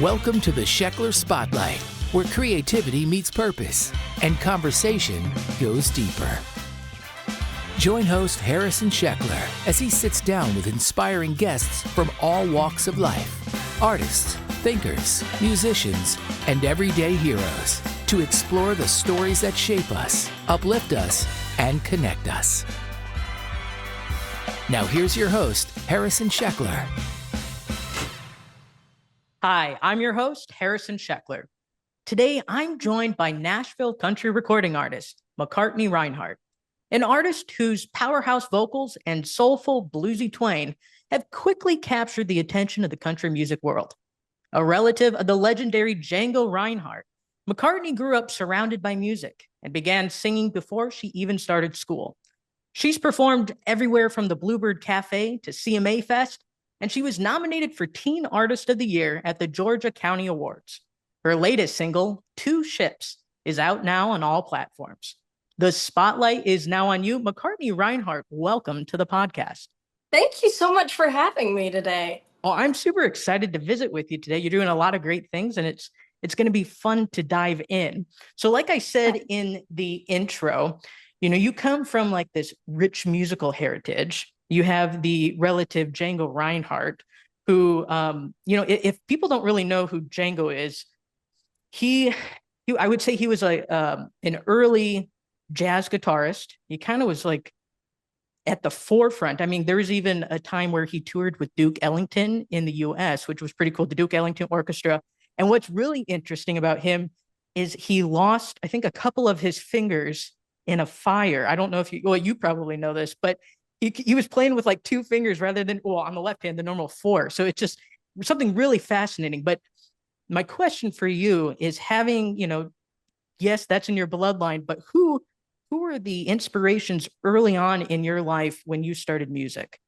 Welcome to the Sheckler Spotlight, where creativity meets purpose and conversation goes deeper. Join host Harrison Sheckler as he sits down with inspiring guests from all walks of life, artists, thinkers, musicians, and everyday heroes, to explore the stories that shape us, uplift us, and connect us. Now here's your host, Harrison Sheckler. Hi, I'm your host, Harrison Sheckler. Today, I'm joined by Nashville country recording artist, Macartney Reinhardt, an artist whose powerhouse vocals and soulful bluesy twang have quickly captured the attention of the country music world. A relative of the legendary Django Reinhardt, Macartney grew up surrounded by music and began singing before she even started school. She's performed everywhere from the Bluebird Café to CMA Fest, and she was nominated for Teen Artist of the Year at the Georgia County Awards. Her latest single, Two Ships, is out now on all platforms. The spotlight is now on you. Macartney Reinhardt, welcome to the podcast. Thank you so much for having me today. Well, I'm super excited to visit with you today. You're doing a lot of great things, and it's going to be fun to dive in. So like I said in the intro, you come from like this rich musical heritage. You have the relative Django Reinhardt, who, if people don't really know who Django is, I would say he was an early jazz guitarist. He kind of was like at the forefront. I mean, there was even a time where he toured with Duke Ellington in the US, which was pretty cool, the Duke Ellington Orchestra. And what's really interesting about him is he lost, I think, a couple of his fingers in a fire. I don't know if you probably know this, but he was playing with like two fingers rather than, on the left hand, the normal four. So it's just something really fascinating. But my question for you is having, yes, that's in your bloodline, but who were the inspirations early on in your life when you started music?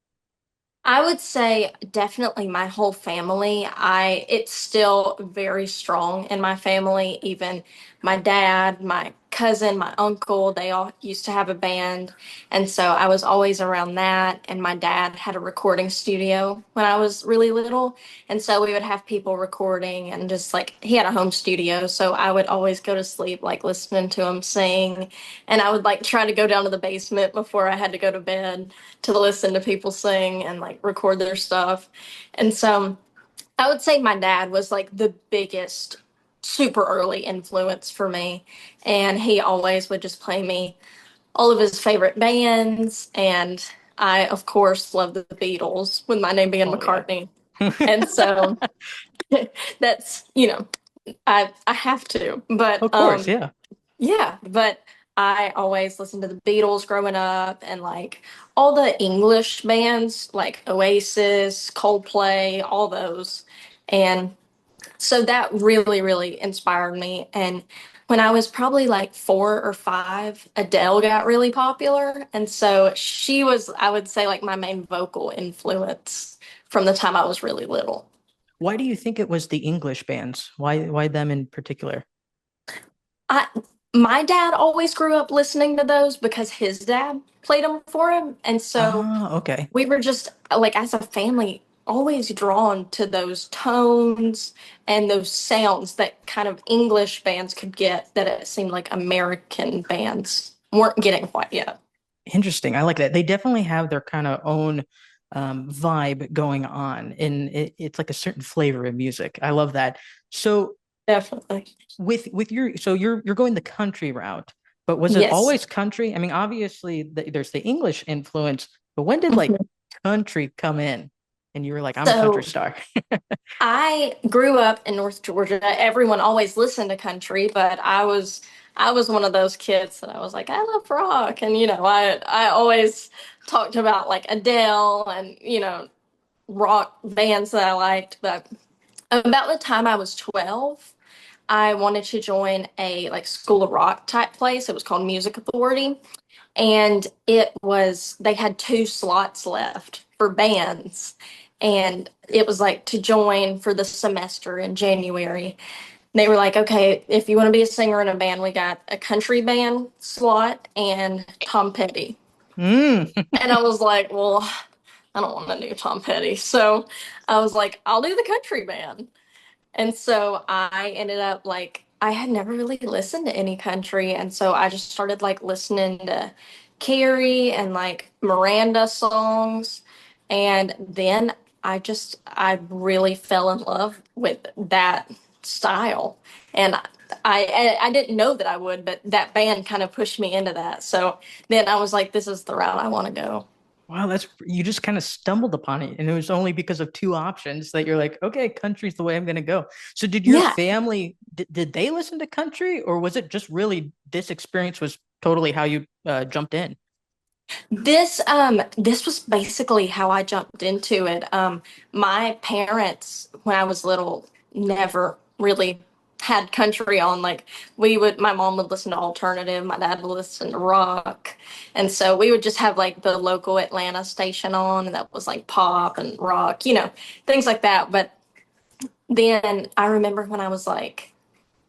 I would say definitely my whole family. It's still very strong in my family. Even my dad, my cousin, my uncle, they all used to have a band. And so I was always around that. And my dad had a recording studio when I was really little. And so we would have people recording and just like he had a home studio. So I would always go to sleep like listening to him sing. And I would like try to go down to the basement before I had to go to bed to listen to people sing and like record their stuff. And so I would say my dad was like the biggest super early influence for me. And he always would just play me all of his favorite bands. And I, of course, love the Beatles with my name being McCartney. Yeah. And so that's, I have to. But of course, yeah. Yeah, but I always listened to the Beatles growing up and like all the English bands like Oasis, Coldplay, all those. And so that really, really inspired me. And when I was probably like 4 or 5, Adele got really popular. And so she was, I would say, like my main vocal influence from the time I was really little. Why do you think it was the English bands? Why them in particular? My dad always grew up listening to those because his dad played them for him. And so okay. We were just like, as a family, always drawn to those tones and those sounds that kind of English bands could get that it seemed like American bands weren't getting quite yet. Interesting. I like that. They definitely have their kind of own vibe going on, and it's like a certain flavor of music. I love that. So definitely with you're going the country route, but was it always country? I mean, obviously there's the English influence, but when did like country come in? And you were like, I'm a country star. I grew up in North Georgia. Everyone always listened to country, but I was one of those kids that I was like, I love rock. And, I always talked about like Adele and, rock bands that I liked. But about the time I was 12, I wanted to join a like school of rock type place. It was called Music Authority. And they had 2 slots left for bands. And it was like to join for the semester in January. They were like, okay, if you want to be a singer in a band, we got a country band slot and Tom Petty. And I was like, well, I don't want to do Tom Petty. So I was like, I'll do the country band. And so I ended up like, I had never really listened to any country. And so I just started like listening to Carrie and like Miranda songs. And then I really fell in love with that style. And I didn't know that I would, but that band kind of pushed me into that. So then I was like, this is the route I want to go. Wow, that's you just kind of stumbled upon it, and it was only because of two options that you're like, okay, country's the way I'm going to go. So, did your Yeah. family did they listen to country, or was it just really this experience was totally how you jumped in? This was basically how I jumped into it. My parents, when I was little, never really had country on. Like my mom would listen to alternative, my dad would listen to rock. And so we would just have like the local Atlanta station on, and that was like pop and rock, things like that. But then I remember when I was like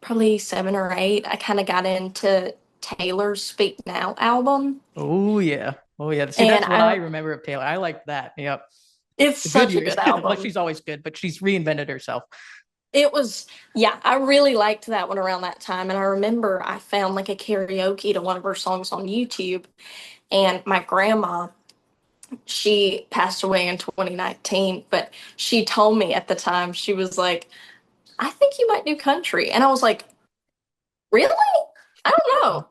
probably 7 or 8, I kind of got into Taylor's Speak Now album. Oh yeah. See, And that's what I remember of Taylor. I like that. Yep, it's the good such a years. good Well, album. she's always good, but she's reinvented herself. It was, yeah, I really liked that one around that time. And I remember I found like a karaoke to one of her songs on YouTube. And my grandma, she passed away in 2019, but she told me at the time, she was like, I think you might do country. And I was like, really? I don't know.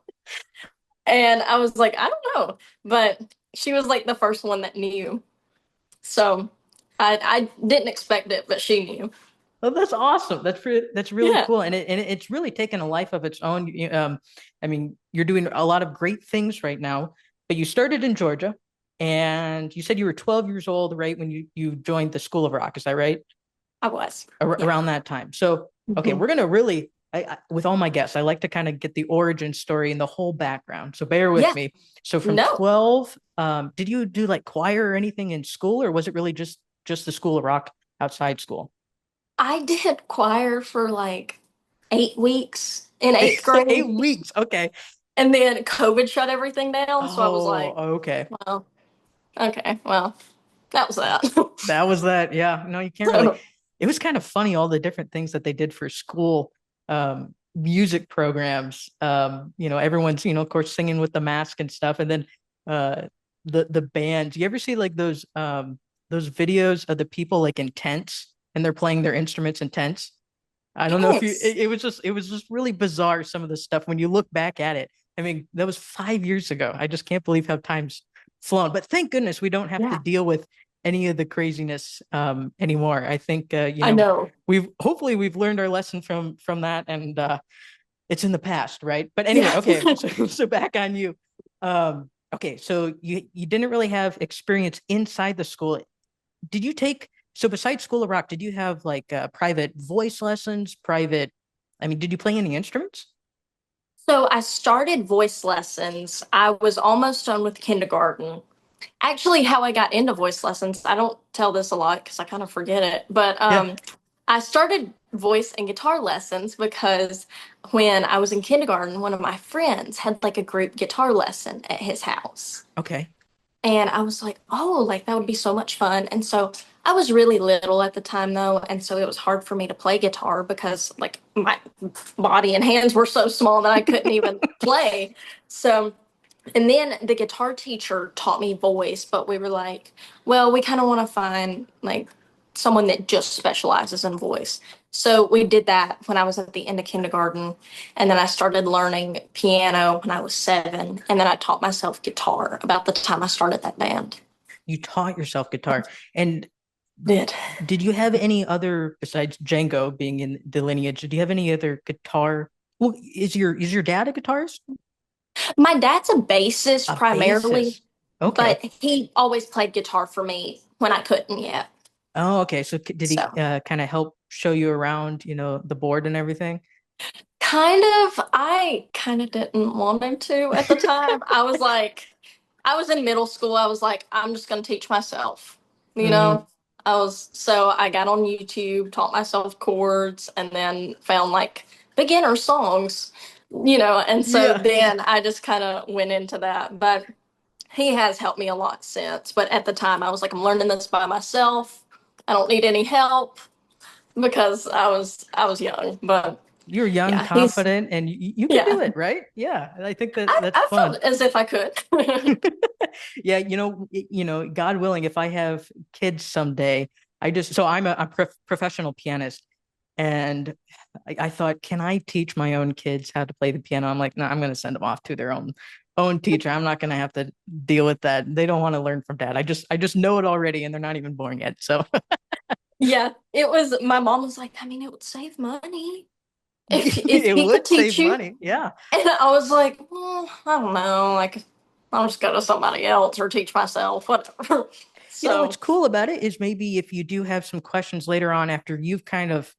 And I was like, I don't know. But she was like the first one that knew. So I didn't expect it, but she knew. Oh, that's awesome. That's really Yeah. cool, and it's really taken a life of its own. I mean, you're doing a lot of great things right now, but you started in Georgia, and you said you were 12 years old, right, when you joined the School of Rock. Is that right? I was. Yeah. Around that time. So, okay, Mhm. we're gonna really, with all my guests, I like to kind of get the origin story and the whole background. So bear with Yeah. me. So from No. 12, did you do like choir or anything in school, or was it really just the School of Rock outside school? I did choir for like 8 weeks in eighth 8 weeks. grade. Okay. And then COVID shut everything down. So I was Oh, like, okay. well, okay, well, that was that. That was that. Yeah. No, you can't really. So, It was kind of funny all the different things that they did for school music programs. Everyone's, of course, singing with the mask and stuff. And then uh the band. Do you ever see like those videos of the people like in tents and they're playing their instruments in tents? I don't know if you yes. it was just really bizarre some of the stuff when you look back at it. I mean, that was 5 years ago. I just can't believe how time's flown. But thank goodness we don't have to Yeah, deal with any of the craziness anymore. I think I know. we've learned our lesson from that and it's in the past, right? But anyway, Yeah. okay, so back on you. Okay, so you didn't really have experience inside the school. Did you take so besides School of Rock, did you have like private voice lessons, private I mean, did you play any instruments? So I started voice lessons. I was almost done with kindergarten. Actually, how I got into voice lessons, I don't tell this a lot because I kind of forget it, but Yeah. I started voice and guitar lessons because when I was in kindergarten, one of my friends had like a group guitar lesson at his house. Okay. And I was like, oh, like that would be so much fun. And so I was really little at the time though, and so it was hard for me to play guitar because like my body and hands were so small that I couldn't even play. So and then the guitar teacher taught me voice, but we were like, well, we kind of want to find like someone that just specializes in voice. So we did that when I was at the end of kindergarten. And then I started learning piano when I was 7. And then I taught myself guitar about the time I started that band. You taught yourself guitar. And Did. did you have any other besides Django being in the lineage, did you have any other guitar? Well, is your dad a guitarist? My dad's a bassist A primarily, bassist. Okay. but he always played guitar for me when I couldn't yet. Oh, okay. So did he So kind of help show you around, the board and everything? I kind of didn't want him to at the time. I was in middle school. I was like, I'm just going to teach myself. You Hmm. know, so I got on YouTube, taught myself chords, and then found like beginner songs, and so Yeah. then I just kind of went into that. But he has helped me a lot since. But at the time, I was like, I'm learning this by myself. I don't need any help. because I was young, but You're young, yeah, he's confident, and you can do yeah. it, right? Yeah, I think that I, that's I fun. felt as if I could. Yeah, God willing, if I have kids someday, so I'm a professional pianist, and I thought, can I teach my own kids how to play the piano? I'm like, no, I'm going to send them off to their own teacher. I'm not going to have to deal with that. They don't want to learn from dad. I just know it already, and they're not even born yet. So Yeah, it was. My mom was like, I mean, it would save money if it he could would teach save you. money. Yeah. And I was like, well, I don't know. Like, I'll just go to somebody else or teach myself, whatever. What's So, cool about it is maybe if you do have some questions later on after you've kind of,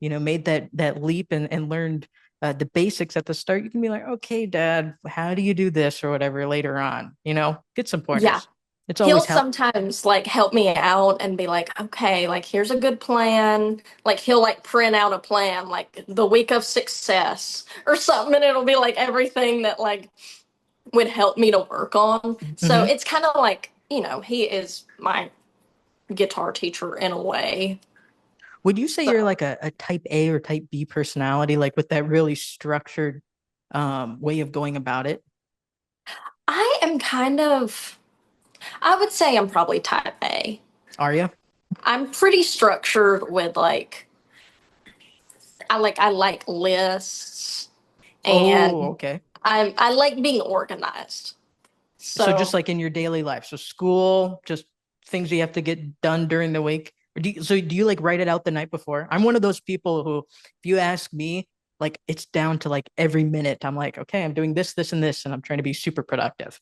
made that leap and learned the basics at the start, you can be like, okay, dad, how do you do this or whatever later on, get some yeah, pointers. It's he'll always help. sometimes like help me out and be like, okay, like here's a good plan. Like he'll like print out a plan, like the week of success or something, and it'll be like everything that like would help me to work on. So Hmm. it's kind of like, he is my guitar teacher in a way. Would you say you're So like a type A or type B personality, like with that really structured way of going about it? I am kind of, I would say I'm probably type A. Are you? I'm pretty structured with like, I like lists Oh, and okay. I like being organized. So just So like in your daily life, so school, just things you have to get done during the week. Or do you like write it out the night before? I'm one of those people who, if you ask me, like it's down to like every minute. I'm like, okay, I'm doing this, this, and this, and I'm trying to be super productive.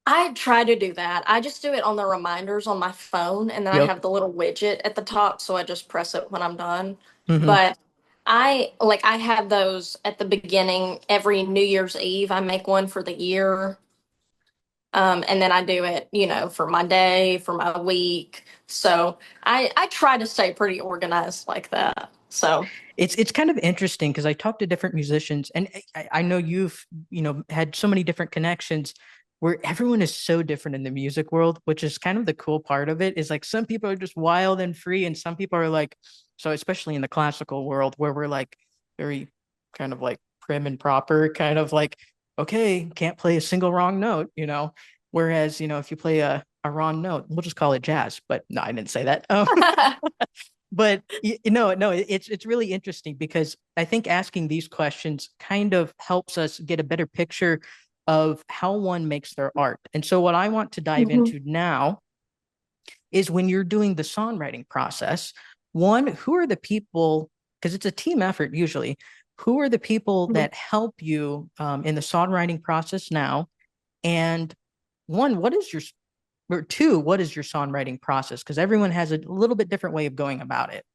I try to do that. I just do it on the reminders on my phone, and then I Yep. have the little widget at the top, so I just press it when I'm done. Hmm. But I have those at the beginning every New Year's Eve. I make one for the year. And then I do it, for my day, for my week. So I try to stay pretty organized like that. So It's kind of interesting because I talk to different musicians, and I know you've had so many different connections where everyone is so different in the music world, which is kind of the cool part of it. Is like some people are just wild and free, and some people are like, so especially in the classical world where we're like very kind of like prim and proper, kind of like, okay, can't play a single wrong note. Whereas if you play a wrong note, we'll just call it jazz. But no, I didn't say that. But no, it's really interesting because I think asking these questions kind of helps us get a better picture of how one makes their art. And so what I want to dive Mhm. into now is when you're doing the songwriting process, one, who are the people, because it's a team effort usually, who are the people that help you in the songwriting process now? And one, what is your, or two, what is your songwriting process? Because everyone has a little bit different way of going about it.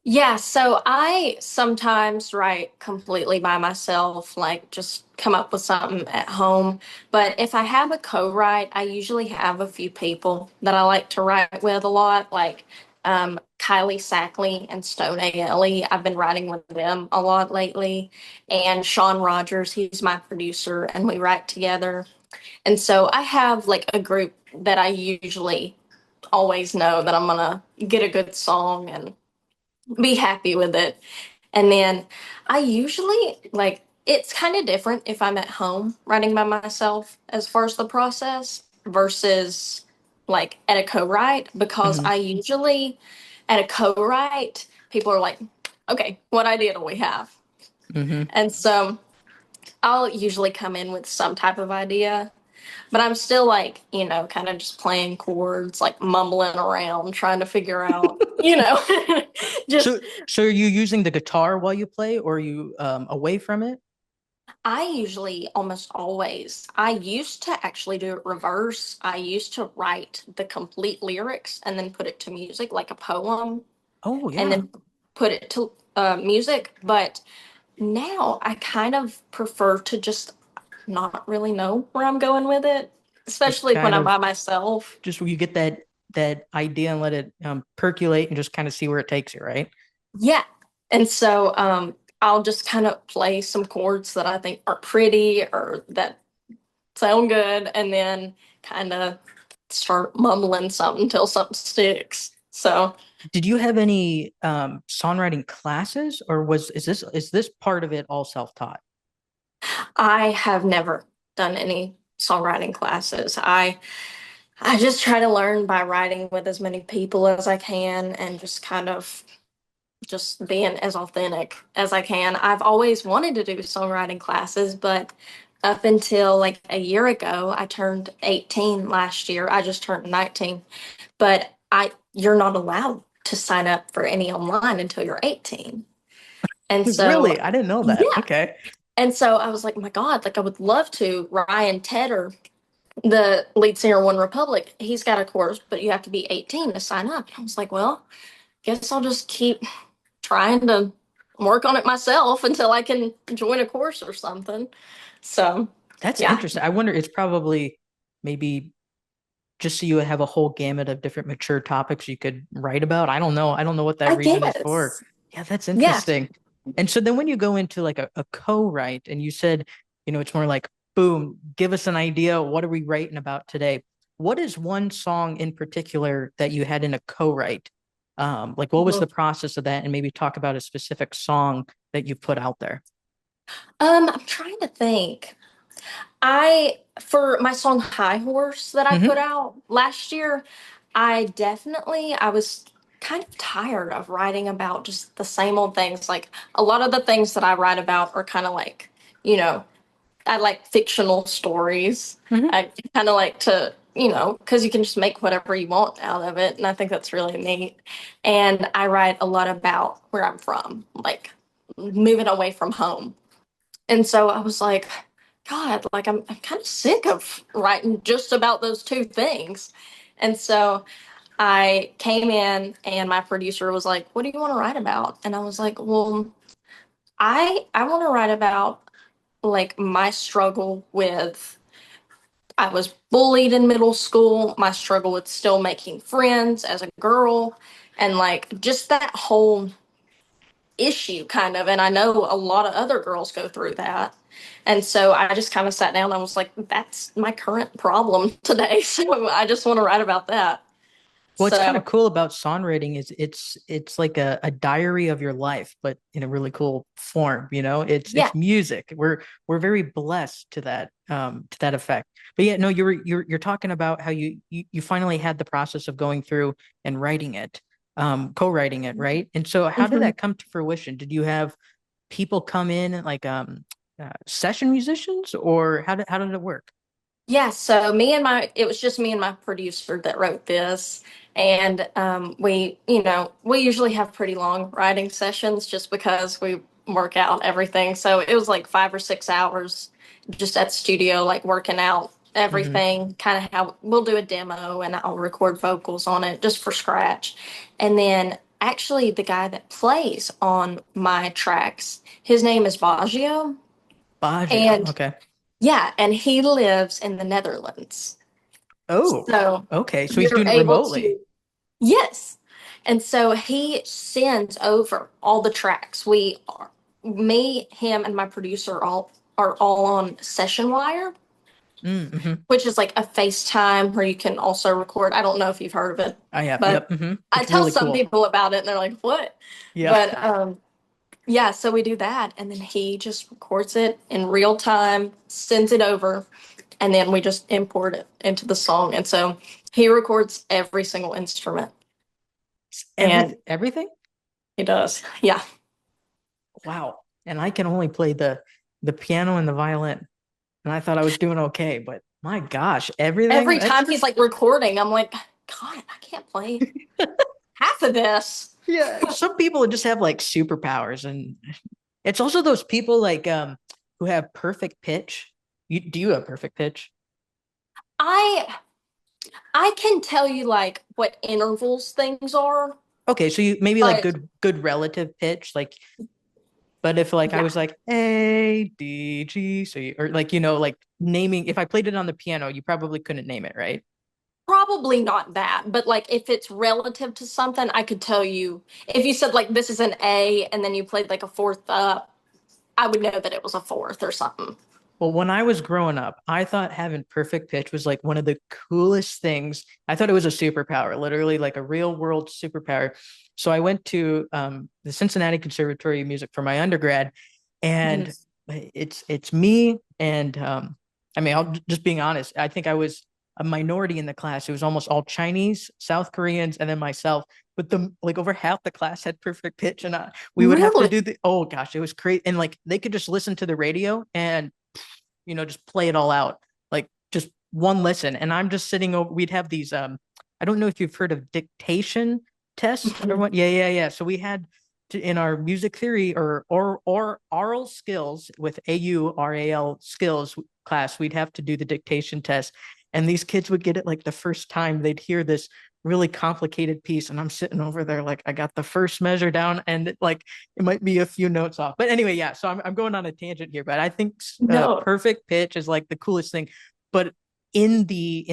Yeah, so I sometimes write completely by myself, like just come up with something at home. But if I have a co-write, I usually have a few people that I like to write with a lot, like Kylie Sackley and Stone A. Ellie. I've been writing with them a lot lately. And Sean Rogers, he's my producer, and we write together. And so I have like a group that I usually always know that I'm gonna get a good song and be happy with it. And then I usually like it's kind of different if I'm at home writing by myself as far as the process versus like at a co-write because Mhm. I usually at a co-write people are like, okay, what idea do we have? Hmm. And so I'll usually come in with some type of idea, but I'm still like, kind of just playing chords, like mumbling around, trying to figure out, just So are you using the guitar while you play, or are you away from it? I usually almost always, I used to actually do it reverse. I used to write the complete lyrics and then put it to music like a poem Oh and yeah, then put it to music. But now I kind of prefer to just not really know where I'm going with it, just especially when kind I'm of by myself. just where you get that idea and let it percolate and just kind of see where it takes you, right? Yeah. And so I'll just kind of play some chords that I think are pretty or that sound good and then kind of start mumbling something until something sticks. So, Did you have any songwriting classes, or is this part of it all self-taught? I have never done any songwriting classes. I just try to learn by writing with as many people as I can and just kind of just being as authentic as I can. I've always wanted to do songwriting classes, but up until like a year ago, I turned 18 last year. I just turned 19, but I you're not allowed to sign up for any online until you're 18. And Really? so, I didn't know that. yeah. Okay. And so I was like, my God, like I would love to. Ryan Tedder, the lead singer of One Republic, he's got a course, but you have to be 18 to sign up. And I was like, well, guess I'll just keep trying to work on it myself until I can join a course or something. So, That's yeah, interesting. I wonder, it's probably maybe just so you have a whole gamut of different mature topics you could write about. I don't know. I don't know what that I reason is for. guess. Yeah, that's Yeah. interesting. And so then when you go into like a co-write and you said, it's more like, boom, give us an idea. What are we writing about today? What is one song in particular that you had in a co-write? Like what was the process of that? And maybe talk about a specific song that you put out there. I'm trying to think. For my song High Horse that I put Hmm. out last year, I was kind of tired of writing about just the same old things. Like a lot of the things that I write about are kind of like, you know, I like fictional stories. Hmm. I kind of like to, because you can just make whatever you want out of it. And I think that's really neat. And I write a lot about where I'm from, like moving away from home. And so I was like, God, like I'm kind of sick of writing just about those two things. And so I came in and my producer was like, "What do you want to write about?" And I was like, "Well, I want to write about like my struggle with I was bullied in middle school, my struggle with still making friends as a girl, and like just that whole issue kind of. And I know a lot of other girls go through that. And so I just kind of sat down and I was like, that's my current problem today. So I just want to write about that. What's kind So of cool about songwriting is it's like a diary of your life, but in a really cool form, yeah. It's music. We're very blessed to that effect. But yeah, no, you're talking about how you finally had the process of going through and writing it, co-writing it, right? And so how did Mhm. that come to fruition? Did you have people come in like session musicians, or how did it work? Yeah, so it was just me and my producer that wrote this. And we usually have pretty long writing sessions just because we work out everything. So it was like 5 or 6 hours just at the studio, like working out Hmm. everything, kind of how we'll do a demo and I'll record vocals on it just for scratch. And then actually the guy that plays on my tracks, his name is Baggio. Baggio. And Okay. yeah, and he lives in the Netherlands. Oh, So okay. So he's you're doing it able remotely. to, yes. And so he sends over all the tracks. Me, him, and my producer are all on Session Wire, Mm-hmm. which is like a FaceTime where you can also record. I don't know if you've heard of it, I have. but Yep. Hmm. I It's tell really some cool. people about it and they're like, what? Yeah. But yeah, so we do that. And then he just records it in real time, sends it over, and then we just import it into the song. And so he records every single instrument. And Everything? he does. Yeah. Wow. And I can only play the piano and the violin. And I thought I was doing okay, but my gosh, everything? Every That's time he's like recording, I'm like, God, I can't play half of this. yeah. Some people just have like superpowers, and it's also those people like who have perfect pitch. Do you have perfect pitch? I I can tell you like what intervals things are, Okay, so you maybe like but good relative pitch, like. But if like I yeah, was like A D G, so or like like naming, if I played it on the piano, you probably couldn't name it, right? probably not that. But like if it's relative to something, I could tell you if you said like this is an A and then you played like a fourth up, I would know that it was a fourth or something. Well, when I was growing up, I thought having perfect pitch was like one of the coolest things. I thought it was a superpower, literally like a real world superpower. So I went to the Cincinnati Conservatory of Music for my undergrad, and Yes. it's me and I mean, I'll just being honest, I think I was a minority in the class. It was almost all Chinese, South Koreans, and then myself. But the like over half the class had perfect pitch, and we would have to Really? do the oh gosh, it was crazy. And like they could just listen to the radio and just play it all out, like just one listen. And I'm just sitting over, we'd have these, I don't know if you've heard of dictation tests or what. Yeah, yeah, yeah. So we had to, in our music theory or oral skills with AURAL skills class, we'd have to do the dictation test. And these kids would get it like the first time they'd hear this really complicated piece, and I'm sitting over there like I got the first measure down, and it might be a few notes off. But anyway, yeah. So I'm going on a tangent here, but I think No. perfect pitch is like the coolest thing. But in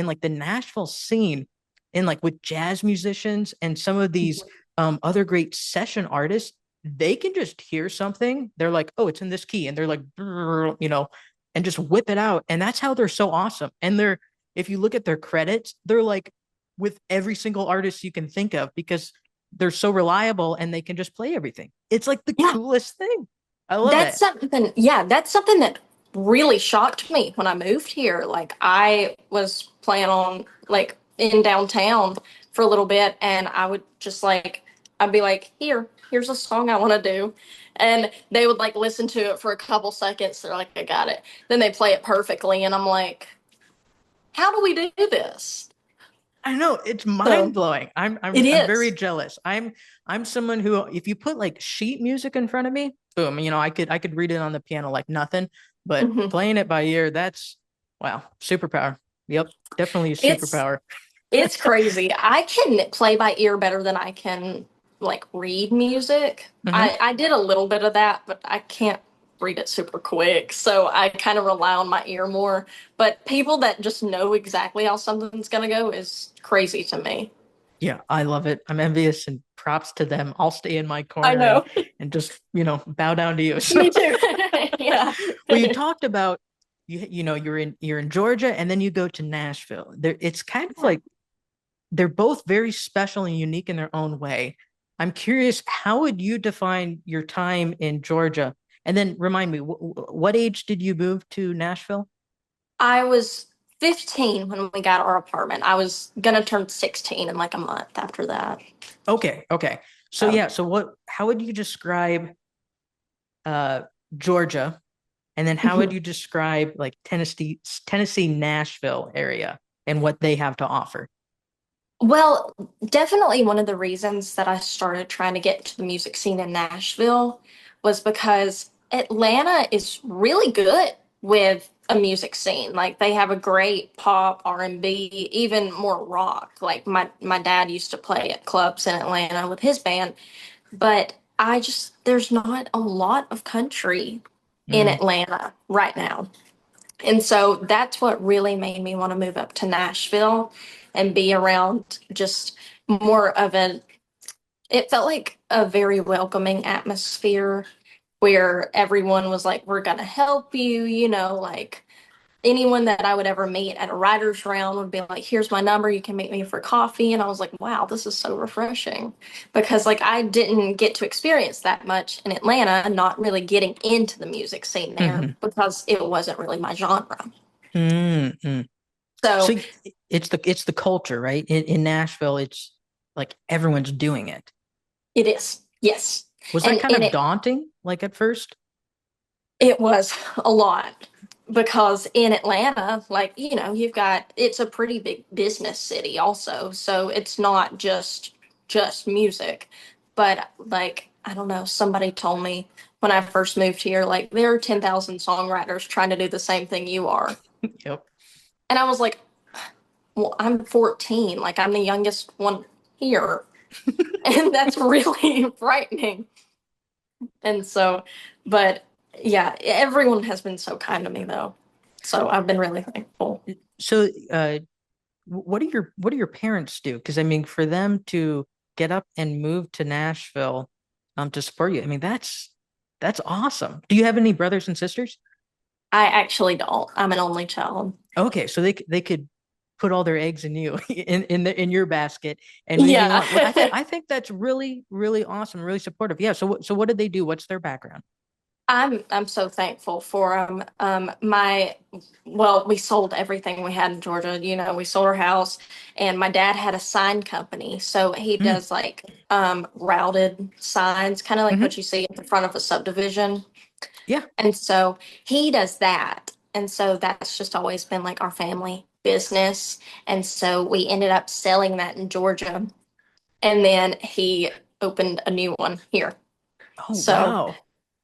like the Nashville scene, in like with jazz musicians and some of these other great session artists, they can just hear something. They're like, oh, it's in this key, and they're like, and just whip it out, and that's how they're so awesome. And they're if you look at their credits, they're like with every single artist you can think of because they're so reliable and they can just play everything. It's like the Yeah, coolest thing. I love it. that's something that really shocked me when I moved here. Like I was planning on like in downtown for a little bit, and I would just like I'd be like, here's a song I want to do. And they would like listen to it for a couple seconds. They're like, I got it. Then they play it perfectly, and I'm like, how do we do this? I know it's mind So blowing. it I'm very is. jealous. I'm someone who if you put like sheet music in front of me, boom, I could read it on the piano like nothing, but Mhm. playing it by ear, that's wow, superpower. Yep, definitely a It's superpower. It's crazy. I can play by ear better than I can like read music. Hmm. I did a little bit of that, but I can't read it super quick. So I kind of rely on my ear more. But people that just know exactly how something's gonna go is crazy to me. Yeah, I love it. I'm envious and props to them. I'll stay in my I corner and know. just, bow down to you. So Me too. Yeah. well, you talked about you're in Georgia and then you go to Nashville. There it's kind of like they're both very special and unique in their own way. I'm curious, how would you define your time in Georgia? And then remind me, what age did you move to Nashville? I was 15 when we got our apartment. I was gonna turn 16 in like a month after that. Okay, okay. So So yeah, so how would you describe uh Georgia? And then how would you describe like Tennessee, Nashville area and what they have to offer? Well, definitely one of the reasons that I started trying to get to the music scene in Nashville was because Atlanta is really good with a music scene. Like they have a great pop, R&B, even more rock. Like my dad used to play at clubs in Atlanta with his band, but I just there's not a lot of country in Mm, Atlanta right now. And so that's what really made me want to move up to Nashville and be around just more of it felt like a very welcoming atmosphere where everyone was like, we're going to help you, like anyone that I would ever meet at a writer's round would be like, here's my number, you can meet me for coffee. And I was like, wow, this is so refreshing because like I didn't get to experience that much in Atlanta, not really getting into the music scene there mhm, because it wasn't really my genre. mm, mm. So So it's the culture, right? In Nashville, it's like everyone's doing it. it is, yes. Was that And kind and of it daunting, like at first? it was a lot because in Atlanta, like, you've got it's a pretty big business city also. So it's not just music. But like, I don't know, somebody told me when I first moved here, like there are 10,000 songwriters trying to do the same thing you are. Yep. And I was like, well, I'm 14, like I'm the youngest one here. And that's really frightening. And so, but yeah, everyone has been so kind to me though. So I've been really thankful. So what do your parents do? Because I mean, for them to get up and move to Nashville, to support you, I mean, that's awesome. Do you have any brothers and sisters? I actually don't. I'm an only child. Okay, so they could put all their eggs in you in your basket and move you Yeah. on. I think that's really awesome, really supportive. Yeah. So what did they do? What's their background? I'm so thankful for them. Well, we sold everything we had in Georgia. You know, we sold our house, and my dad had a sign company, so he Mm, does like routed signs, kind of like hmm. what you see at the front of a subdivision. Yeah. And so he does that. And so that's just always been like our family business. And so we ended up selling that in Georgia. And then he opened a new one here. Oh So wow.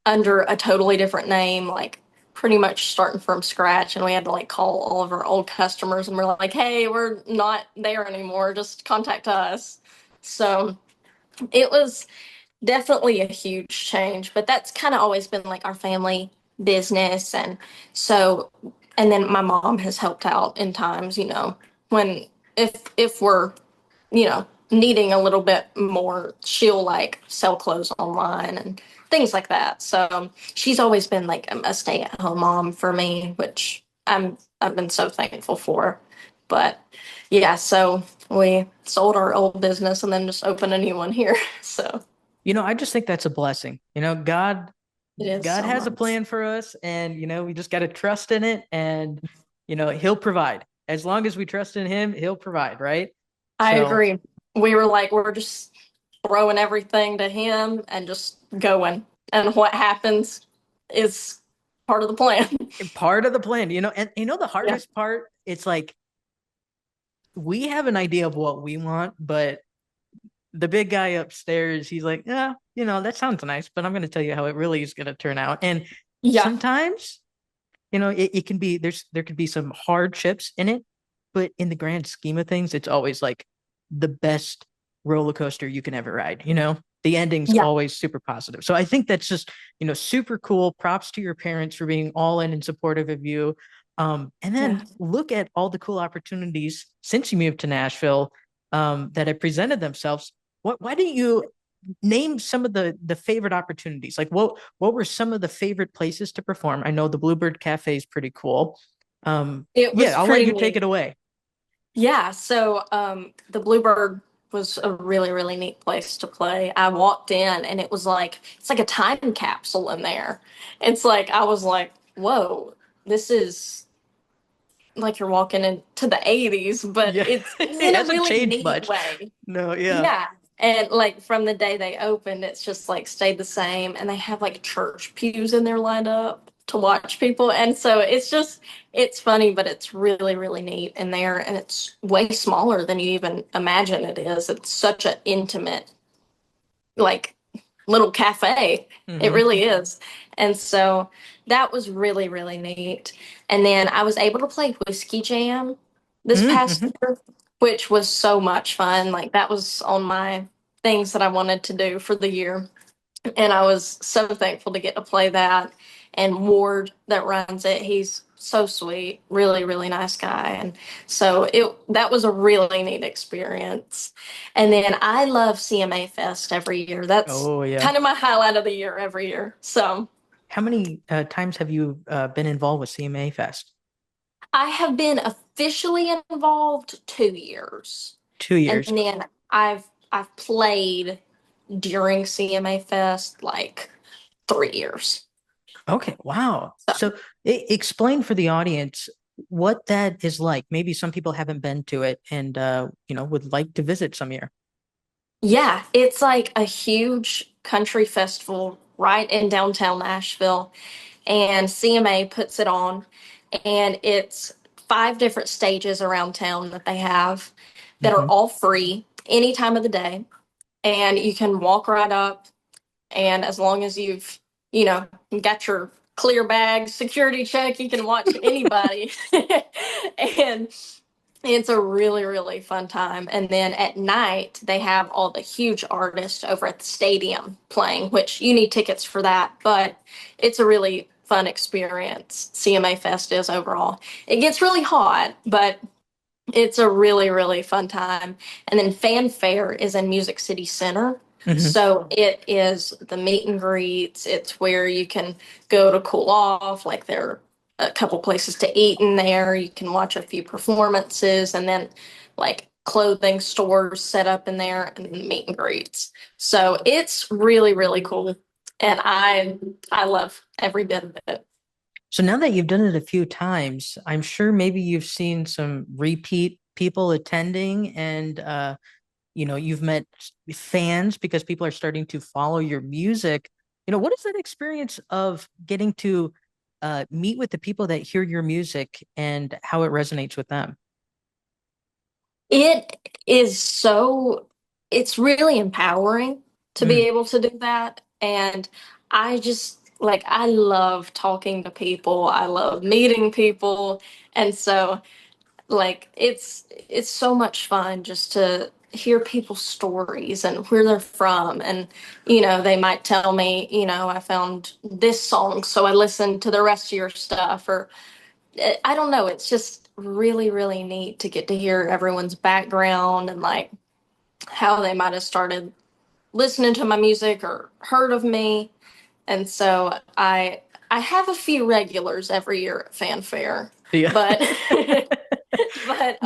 under a totally different name, like pretty much starting from scratch. And we had to like call all of our old customers and we're like, hey, we're not there anymore. Just contact us. So it was definitely a huge change, but that's kind of always been like our family business. And so, and then my mom has helped out in times, when if we're, needing a little bit more, she'll like sell clothes online and things like that. So she's always been like a stay-at-home mom for me, which I've been so thankful for. But yeah, so we sold our old business and then just opened a new one here. So I just think that's a blessing. God it is God so has a much. plan for us, and we just got to trust in it, and He'll provide. As long as we trust in Him, He'll provide, right? I So, agree. We were like, we're just throwing everything to him and just going. And what happens is part of the plan. part of the plan, and the Yeah. hardest part, it's like we have an idea of what we want, but the big guy upstairs, he's like, yeah, that sounds nice, but I'm going to tell you how it really is going to turn out. And Yeah. sometimes, it can be, there could be some hardships in it, but in the grand scheme of things, it's always like the best roller coaster you can ever ride. The ending's Yeah. always super positive. So I think that's just, super cool. Props to your parents for being all in and supportive of you. And Yeah. then look at all the cool opportunities since you moved to Nashville, that have presented themselves. Why don't you name some of the favorite opportunities? Like what were some of the favorite places to perform? I know the Bluebird Cafe is pretty cool. It was Yeah, I'll let pretty you take neat. it away. Yeah. So the Bluebird was a really, really neat place to play. I walked in and it's like a time capsule in there. It's like I was like, whoa, this is like you're walking into the 80s, but Yeah, it's it in a hasn't really changed neat much. way. No, yeah. Yeah. And like from the day they opened, it's just like stayed the same. And they have like church pews in there lined up to watch people. And so it's funny, but it's really, really neat in there. And it's way smaller than you even imagine it is. It's such an intimate, like little cafe. It Hmm. really is. And so that was really, really neat. And then I was able to play Whiskey Jam this past Hmm. year, which was so much fun. Like that was on my things that I wanted to do for the year. And I was so thankful to get to play that. And Ward that runs it, he's so sweet, really, really nice guy. And so it that was a really neat experience. And then I love CMA Fest every year. That's Oh, yeah. kind of my highlight of the year every year. So How many times have you been involved with CMA Fest? I have been officially involved 2 years. Two And years. then I've played during CMA Fest like 3 years. Okay, wow. So So explain for the audience what that is like. Maybe some people haven't been to it and would like to visit some year. yeah, it's like a huge country festival right in downtown Nashville, and CMA puts it on, and it's 5 different stages around town that they have that are Hmm. all free any time of the day, and you can walk right up, and as long as you know, got your clear bag security check, you can watch anybody, and it's a really, really fun time. And then at night, they have all the huge artists over at the stadium playing, which you need tickets for that, but it's a really fun experience. CMA Fest is overall. It gets really hot, but it's a really, really fun time. And then Fanfare is in Music City Center. Hmm. So it is the meet and greets. It's where you can go to cool off, like they're a couple places to eat in there. You can watch a few performances, and then like clothing stores set up in there, and meet and greets. So it's really, really cool. And I love every bit of it. So now that you've done it a few times, I'm sure maybe you've seen some repeat people attending and you've met fans because people are starting to follow your music. What is that experience of getting to meet with the people that hear your music and how it resonates with them? It is so, it's really empowering to be Mm. able to do that. And I just like, I love talking to people. I love meeting people. And so like it's so much fun just to hear people's stories and where they're from. And they might tell me, I found this song, so I listened to the rest of your stuff. Or I don't know, it's just really, really neat to get to hear everyone's background and like how they might have started listening to my music or heard of me. And so I have a few regulars every year at fanfare, Yeah. but but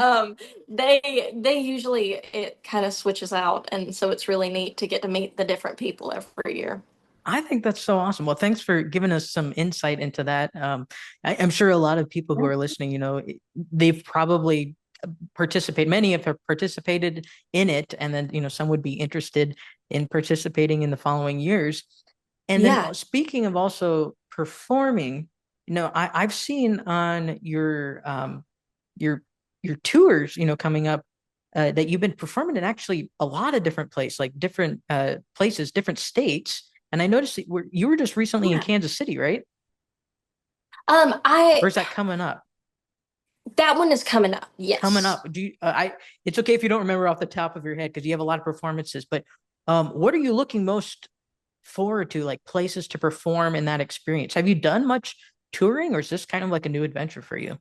they usually, it kind of switches out, and so it's really neat to get to meet the different people every year. I think that's so awesome. Well, thanks for giving us some insight into that. I'm sure a lot of people who are listening, they've probably many have participated in it, and then, some would be interested in participating in the following years. And then Yeah. speaking of also performing, I've seen on your your tours, coming up, that you've been performing in actually a lot of different places, like different places, different states. And I noticed that you were just recently in Yeah. Kansas City, right? Or I is that coming up? That one is coming up. Coming Yes. up. Do you? It's okay if you don't remember off the top of your head because you have a lot of performances. But what are you looking most forward to, like places to perform in that experience? Have you done much touring, or is this kind of like a new adventure for you?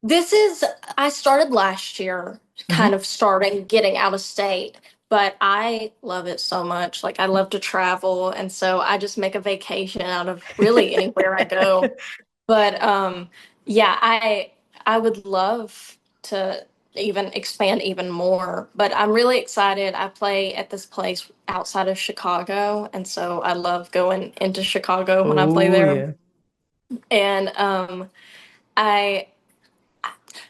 This is, I started last year, kind Hmm. of starting getting out of state, but I love it so much. Like, I love to travel, and so I just make a vacation out of really anywhere I go. But yeah, I would love to even expand even more, but I'm really excited. I play at this place outside of Chicago, and so I love going into Chicago when I play Oh there. yeah. And I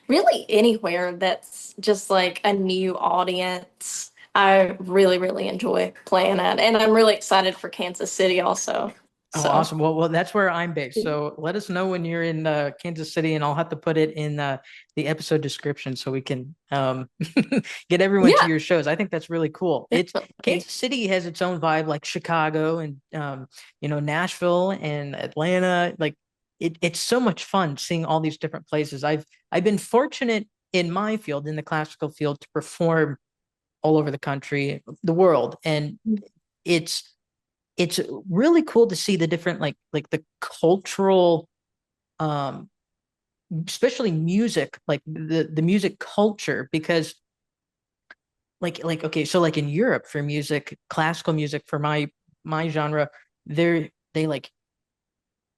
really anywhere that's just like a new audience. I really, really enjoy playing at, and I'm really excited for Kansas City also. Oh, So, awesome. Well, that's where I'm based. So let us know when you're in Kansas City, and I'll have to put it in the episode description so we can get everyone to yeah, your shows. I think that's really cool. It's definitely. Kansas City has its own vibe, like Chicago and Nashville and Atlanta. Like it's so much fun seeing all these different places. I've been fortunate in my field, in the classical field, to perform all over the country, the world, and it's it's really cool to see the different like the cultural um especially music, like the music culture, because like okay, so like in Europe for music, classical music, for my genre, they like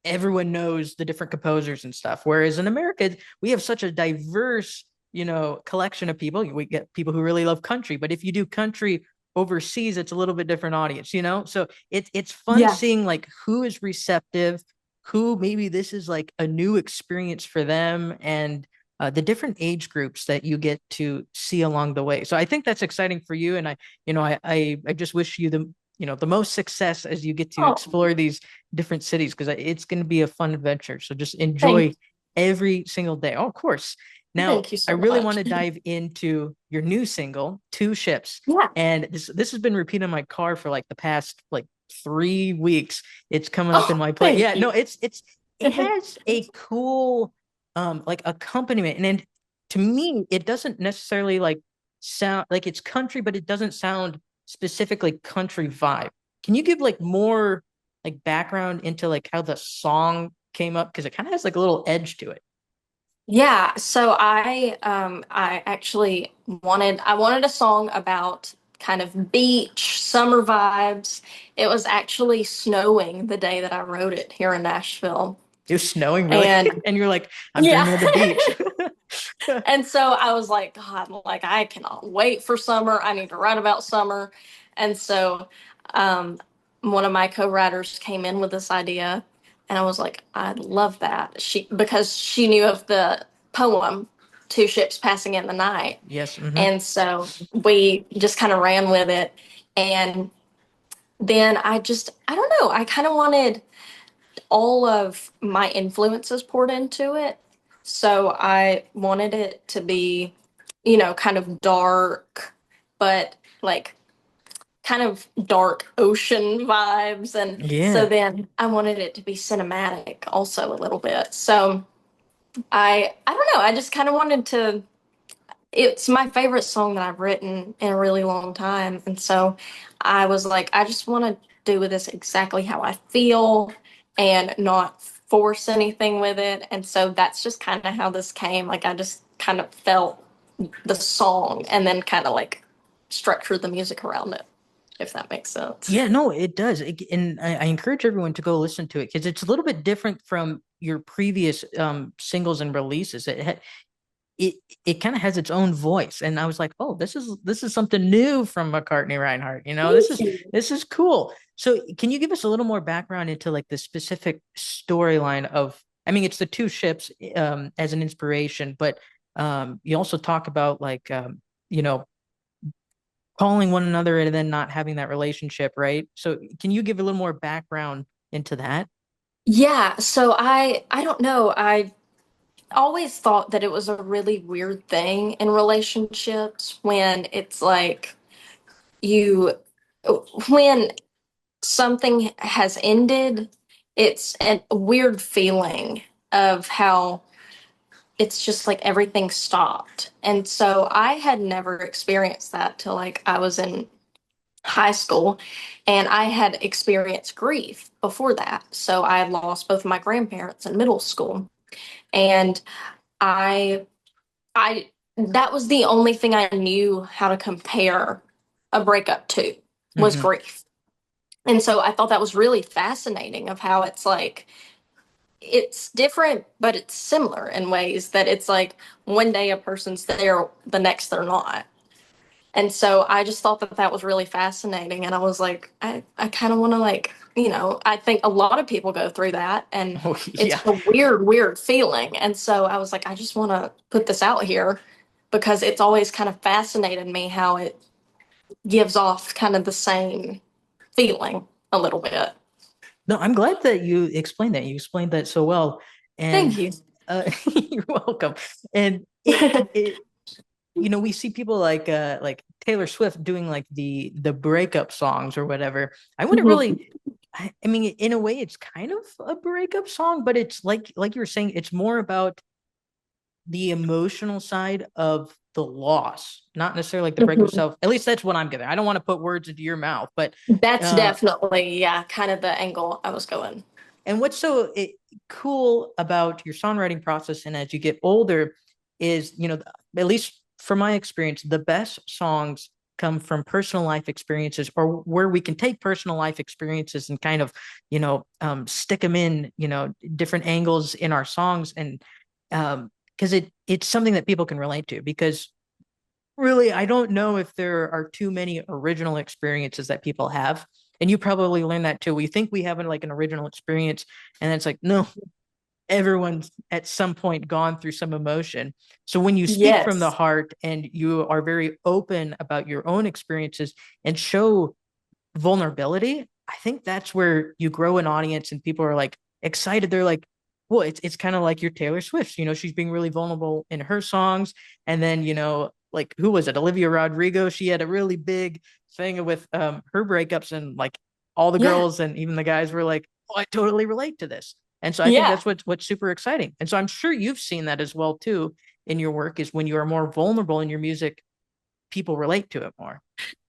everyone knows the different composers and stuff, whereas in America we have such a diverse collection of people. We get people who really love country, but if you do country overseas, it's a little bit different audience. So it's fun Yeah. seeing like who is receptive, who maybe this is like a new experience for them, and the different age groups that you get to see along the way. So I think that's exciting for you, and I just wish you the most success as you get to Oh, explore these different cities, because it's going to be a fun adventure. So just thank enjoy every single day. Oh, of course. Now, thank you I so really want much. to dive into your new single, Two Ships. Yeah. And this has been repeated in my car for like the past like 3 weeks. It's coming up in Oh, my play. thank Yeah, no, you. it has a cool like accompaniment. And to me, it doesn't necessarily like sound like it's country, but it doesn't sound specifically country vibe. Can you give like more like background into like how the song came up? Because it kind of has like a little edge to it. Yeah, so I actually wanted a song about kind of beach, summer vibes. It was actually snowing the day that I wrote it here in Nashville. It was snowing really, And and you're like, I'm yeah. dreaming of the beach. And so I was like, God, like I cannot wait for summer. I need to write about summer. And so um, one of my co-writers came in with this idea, and I was like, I love that. Because she knew of the poem, Two Ships Passing in the Night. Yes. Hmm. And so we just kind of ran with it. And then I don't know, I kind of wanted all of my influences poured into it. So I wanted it to be, kind of dark, but like kind of dark ocean vibes. And so Yeah. then I wanted it to be cinematic also a little bit. So I don't know, I just kind of wanted to, it's my favorite song that I've written in a really long time. And so I was like, I just want to do with this exactly how I feel and not force anything with it. And so that's just kind of how this came. Like, I just kind of felt the song and then kind of like structured the music around it, if that makes sense. Yeah, no, it does. And I encourage everyone to go listen to it because it's a little bit different from your previous singles and releases. It it kind of has its own voice, and I was like, oh, this is something new from Macartney Reinhardt. This Thank is you. this is cool. So, can you give us a little more background into like the specific storyline of? I mean, it's the two ships as an inspiration, but you also talk about like you know calling one another and then not having that relationship, right? So can you give a little more background into that? Yeah, so I don't know. I always thought that it was a really weird thing in relationships when it's like you when something has ended, it's a weird feeling of how it's just like everything stopped. And so I had never experienced that till like I was in high school, and I had experienced grief before that. So I had lost both of my grandparents in middle school, and I I that was the only thing I knew how to compare a breakup to, was Mm-hmm. grief. And so I thought that was really fascinating of how it's like it's different, but it's similar in ways that it's like one day a person's there, the next they're not. And so I just thought that that was really fascinating. And I was like, I kind of want to like, I think a lot of people go through that, and Oh it's yeah. a weird, weird feeling. And so I was like, I just want to put this out here because it's always kind of fascinated me how it gives off kind of the same feeling a little bit. No, I'm glad that you explained that. You explained that so well. Thank And you. you're welcome. And we see people like Taylor Swift doing like the breakup songs or whatever. I wouldn't Mhm. really I mean, in a way it's kind of a breakup song, but it's like you were saying, it's more about the emotional side of the loss, not necessarily like the breakup Mhm. itself. At least that's what I'm getting. I don't want to put words into your mouth, but That's uh, definitely, yeah, kind of the angle I was going. and what's so cool about your songwriting process, and as you get older, is at least from my experience, the best songs come from personal life experiences, or where we can take personal life experiences and kind of stick them in different angles in our songs, and because it's something that people can relate to, because really, I don't know if there are too many original experiences that people have. And you probably learned that too. We think we have like an original experience, and it's like, no, everyone's at some point gone through some emotion. So when you speak from the Yes. heart and you are very open about your own experiences and show vulnerability, I think that's where you grow an audience and people are like excited. They're like, well, it's kind of like your Taylor Swift. She's being really vulnerable in her songs. And then, like who was it? Olivia Rodrigo. She had a really big thing with her breakups, and like all the Yeah. girls and even the guys were like, oh, I totally relate to this. And so I think Yeah. that's what's super exciting. And so I'm sure you've seen that as well too in your work, is when you are more vulnerable in your music, people relate to it more.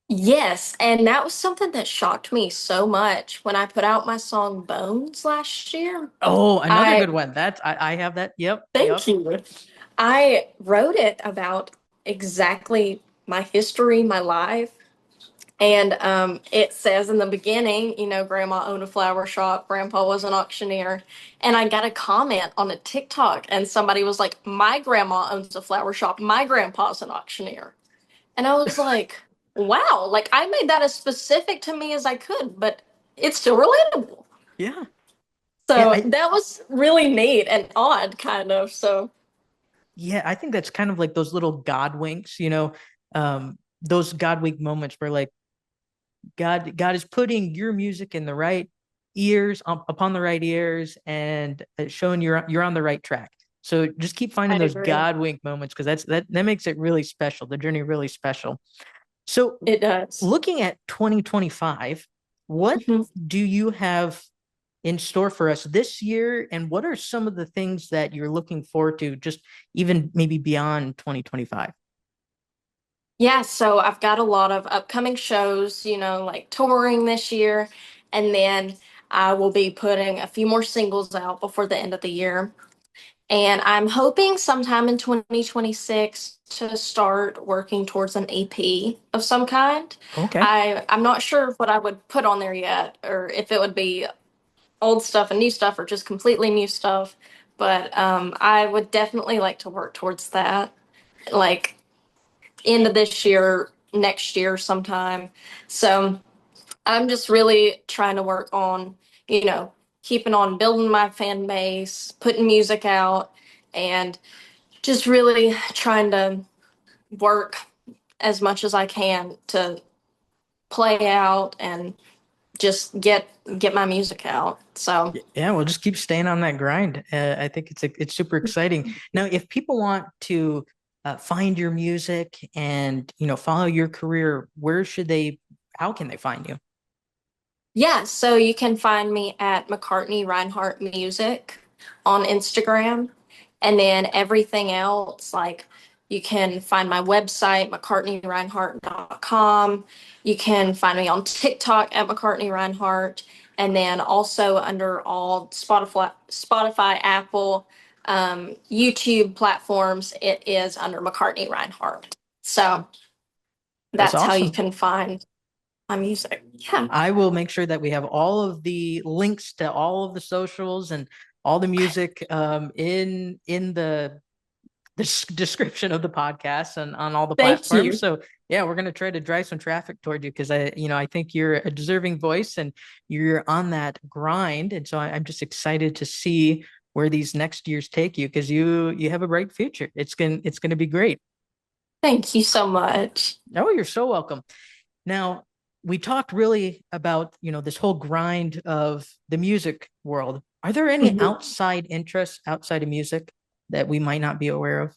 Yes. And that was something that shocked me so much when I put out my song Bones last year. Oh, another I good one. I have that. Yep, Thank yep. you. I wrote it about exactly my history, my life. And it says in the beginning, Grandma owned a flower shop, Grandpa was an auctioneer. And I got a comment on a TikTok, and somebody was like, my grandma owns a flower shop, my grandpa's an auctioneer. And I was like, wow, like I made that as specific to me as I could, but it's still relatable. Yeah. Yeah. So that was really neat and odd, kind of. So, I think that's kind of like those little God winks, those God wink moments where like God is putting your music in the right ears, upon the right ears, and showing you're on the right track. So just keep I finding those agree. God wink moments, because that makes it really special, the journey really special. So It does. looking at 2025, what Mhm. do you have in store for us this year, and what are some of the things that you're looking forward to, just even maybe beyond 2025? Yeah, so I've got a lot of upcoming shows, like touring this year, and then I will be putting a few more singles out before the end of the year. And I'm hoping sometime in 2026 to start working towards an EP of some kind. Okay. I'm not sure what I would put on there yet, or if it would be old stuff and new stuff, or just completely new stuff. But I would definitely like to work towards that, like end of this year, next year sometime. So I'm just really trying to work on, keeping on building my fan base, putting music out, and just really trying to work as much as I can to play out and just get my music out. So Yeah, we'll just keep staying on that grind. I think it's super exciting. Now, if people want to find your music and follow your career, where should they? How can they find you? yeah, so you can find me at Macartney Reinhardt Music on Instagram. And then everything else, like you can find my website, mccartneyreinhardt.com. You can find me on TikTok at McCartney Reinhardt. And then also under all Spotify, Apple, YouTube platforms, it is under McCartney Reinhardt. So That's that's how you awesome. can find my music. Yeah. I will make sure that we have all of the links to all of the socials and all the music in the description of the podcast and on all the Thank platforms. you. So yeah, we're gonna try to drive some traffic toward you, because I think you're a deserving voice and you're on that grind. And so I'm just excited to see where these next years take you, because you have a bright future. It's gonna be great. Thank you so much. Oh, you're so welcome. Now, we talked really about, this whole grind of the music world. Are there any Mhm. outside interests outside of music that we might not be aware of?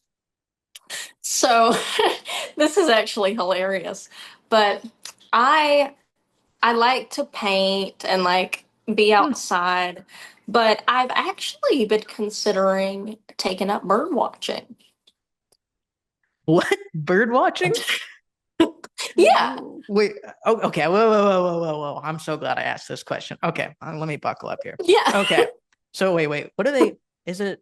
So this is actually hilarious, but I I like to paint and like be Hmm. outside, but I've actually been considering taking up bird watching. What? Bird watching? Yeah. Wait. Oh, okay. Whoa, whoa, whoa, whoa, whoa, whoa. I'm so glad I asked this question. Okay, let me buckle up here. Yeah. Okay. So wait. What are they? Is it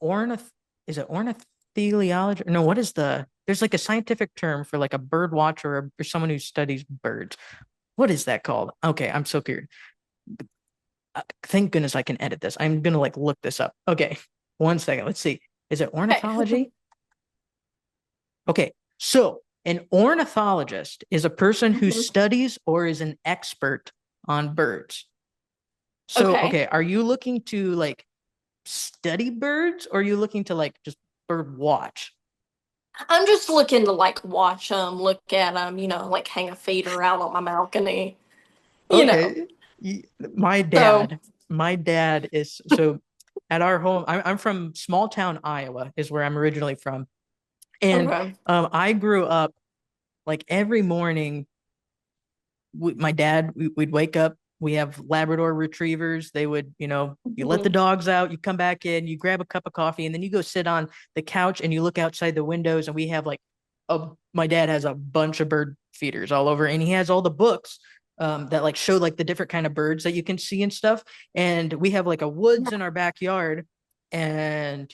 ornith? Is it ornithology? No. What is the? There's like a scientific term for like a bird watcher, or someone who studies birds. What is that called? Okay, I'm so curious. Thank goodness I can edit this. I'm gonna like look this up. Okay, one second. Let's see. Is it Okay. ornithology? Okay, so an ornithologist is a person who Mhm. studies or is an expert on birds. So, Okay. okay, are you looking to like study birds, or are you looking to like just bird watch? I'm just looking to like watch them, look at them, like hang a feeder out on my balcony, you know. Okay. My So, dad, my dad is so at our home. I'm from small town Iowa, is where I'm originally from. And okay. I grew up like every morning. My dad, we'd wake up. We have Labrador retrievers. They would, you let the Mhm. dogs out, you come back in, you grab a cup of coffee, and then you go sit on the couch and you look outside the windows. And we have like, my dad has a bunch of bird feeders all over, and he has all the books that like show like the different kind of birds that you can see and stuff. And we have like a woods in our backyard. And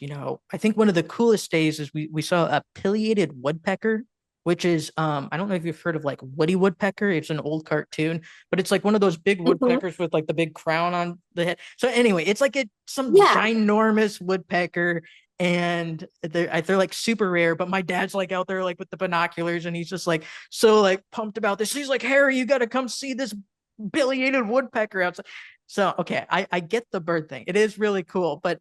I think one of the coolest days is we saw a pileated woodpecker which is I don't know if you've heard of like Woody Woodpecker. It's an old cartoon, but it's like one of those big Mhm. woodpeckers with like the big crown on the head. So anyway, it's like some Yeah. ginormous woodpecker, and they're like super rare. But my dad's like out there like with the binoculars, and he's just like so like pumped about this. He's like, Harry, you got to come see this billioned woodpecker outside. So okay, I get the bird thing. It is really cool, but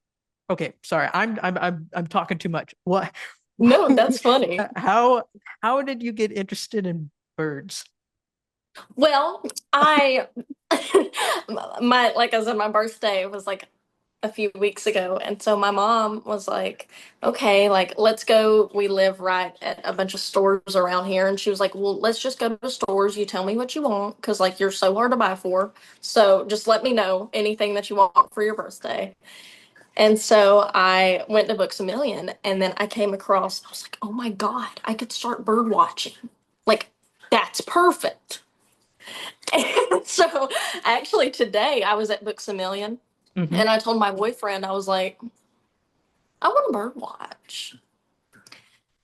okay, sorry, I'm talking too much. What? No, that's funny. how how did you get interested in birds? Well, I my like I said, my birthday was like a few weeks ago, and so my mom was like, "Okay, like let's go." We live right at a bunch of stores around here, and she was like, "Well, let's just go to stores. You tell me what you want, because like you're so hard to buy for. So just let me know anything that you want for your birthday." And so I went to Books a Million, and then I came across. I was like, "Oh my God, I could start bird watching. Like that's perfect." And so actually today I was at Books a Million Hmm. and I told my boyfriend, I was like, I want to bird watch.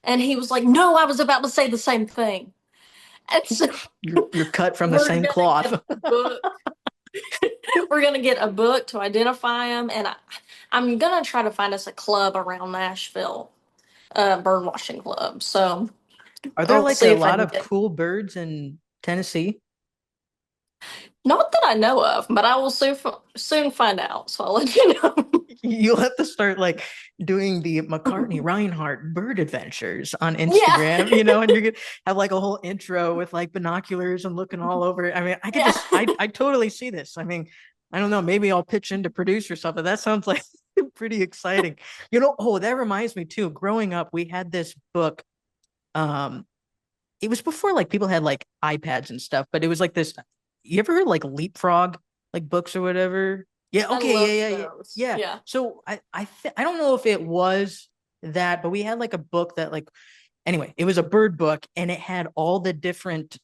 And he was like, no, I was about to say the same thing. And so You're cut from the we're same gonna get cloth. a book. We're gonna get a book to identify them, and I'm gonna try to find us a club around Nashville, bird watching club. So Are there I'll like see a if I lot can of get. cool birds in Tennessee? Not that I know of, but I will soon find out. So I'll let you know. You'll have to start like doing the Macartney Reinhardt bird adventures on Yeah, Instagram, and you're gonna have like a whole intro with like binoculars and looking all over. I mean, I could yeah. just I totally see this. I mean, I don't know, maybe I'll pitch in to produce or something. That sounds like pretty exciting. Oh, that reminds me too. Growing up, we had this book. Um, it was before like people had like iPads and stuff, but it was like this. You ever heard like Leapfrog, like books or whatever? Yeah. I Okay. love Yeah. Yeah. Yeah. those. Yeah. Yeah. So I don't know if it was that, but we had like a book that like anyway, it was a bird book and it had all the different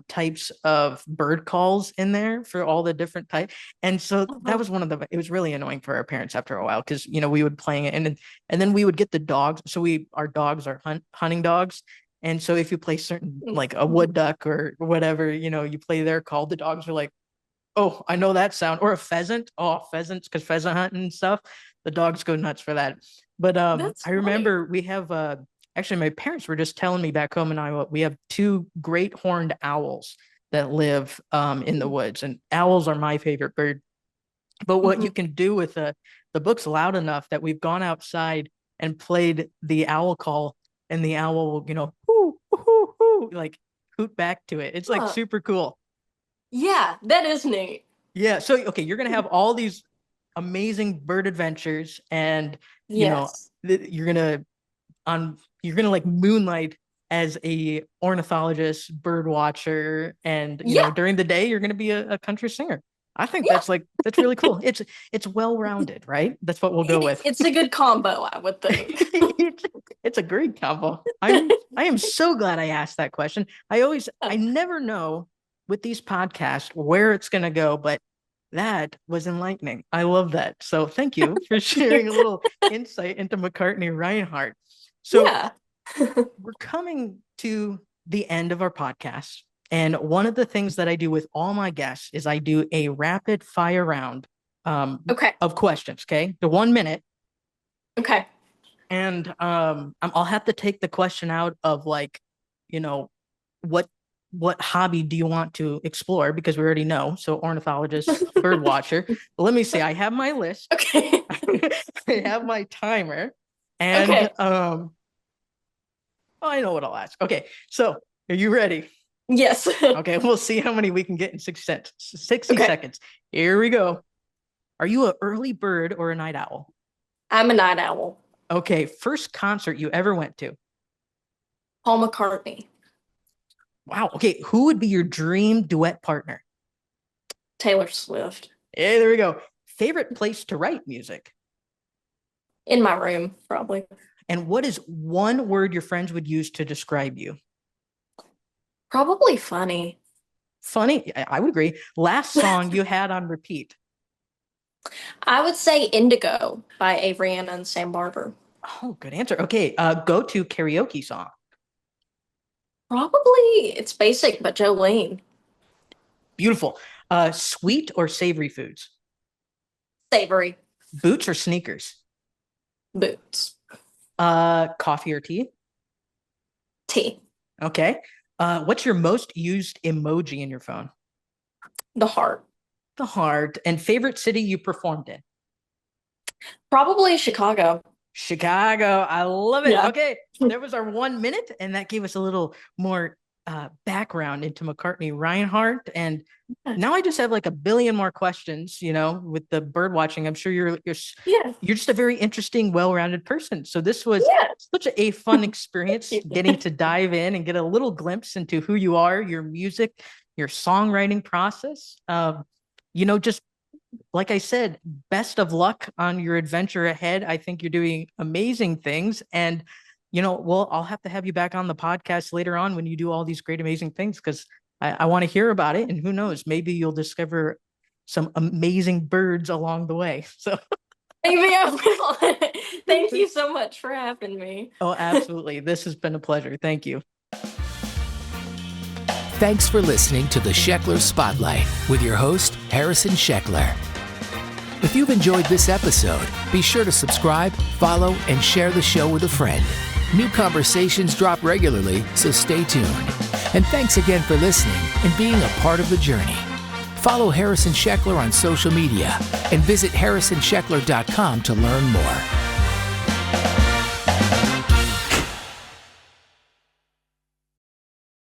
types of bird calls in there for all the different types. And so that Mhm. was it was really annoying for our parents after a while because we would playing it and then we would get the dogs. So our dogs are hunting dogs. And so if you play certain like a wood duck or whatever, you play their call, the dogs are like, oh, I know that sound. Or a pheasant. Oh, pheasants, because pheasant hunting and stuff. The dogs go nuts for that. But That's I funny. remember we have actually my parents were just telling me back home in Iowa, we have two great horned owls that live in the woods. And owls are my favorite bird. But what Mhm. you can do with the book's loud enough that we've gone outside and played the owl call, and the owl will, hoo, hoo, hoo, like hoot back to it. It's like Huh. super cool. Yeah, that is neat. Yeah. So, okay, you're going to have all these amazing bird adventures, and, Yes. you're going to like moonlight as a ornithologist, bird watcher, and, Yeah, during the day, you're going to be a country singer. I think yeah. that's really cool. It's well rounded, right? That's what we'll go with. It's a good combo, I would think. It's a great combo. I am so glad I asked that question. I never know with these podcasts where it's going to go, but that was enlightening. I love that. So thank you for sharing a little insight into Macartney Reinhardt. So Yeah. we're coming to the end of our podcast. And one of the things that I do with all my guests is I do a rapid fire round Okay. of questions. Okay. The 1 minute. Okay. And I'll have to take the question out of like, you know, what hobby do you want to explore? Because we already know. So ornithologist, bird watcher. But let me see. I have my list. Okay. I have my timer. And Okay. I know what I'll ask. Okay. So are you ready? Yes. Okay, we'll see how many we can get in 60 Okay. seconds. Here we go. Are you an early bird or a night owl? I'm a night owl. Okay, first concert you ever went to? Paul McCartney. Wow. Okay, who would be your dream duet partner? Taylor Swift. Hey, there we go. Favorite place to write music? In my room, probably. And what is one word your friends would use to describe you? Probably funny. Funny. I would agree. Last song you had on repeat? I would say Indigo by Avery Ann and Sam Barber. Oh, good answer. Okay, go to karaoke song. Probably it's basic, but Jolene. Beautiful. Sweet or savory foods? Savory. Boots or sneakers? Boots. Coffee or tea? Tea. Okay. What's your most used emoji in your phone? The heart. The heart. And favorite city you performed in? Probably Chicago. Chicago. I love it. Yeah. Okay. There was our 1 minute, and that gave us a little more background into Macartney Reinhardt. And now I just have like a billion more questions, with the bird watching. I'm sure you're Yeah. just a very interesting, well-rounded person. So this was such a fun experience getting to dive in and get a little glimpse into who you are, your music, your songwriting process. Just like I said, best of luck on your adventure ahead. I think you're doing amazing things. And, I'll have to have you back on the podcast later on when you do all these great, amazing things, because I want to hear about it. And who knows, maybe you'll discover some amazing birds along the way. So maybe I will. Thank you so much for having me. Oh, absolutely. This has been a pleasure. Thank you. Thanks for listening to the Sheckler Spotlight with your host, Harrison Sheckler. If you've enjoyed this episode, be sure to subscribe, follow, and share the show with a friend. New conversations drop regularly, so stay tuned. And thanks again for listening and being a part of the journey. Follow Harrison Sheckler on social media and visit harrisonsheckler.com to learn more.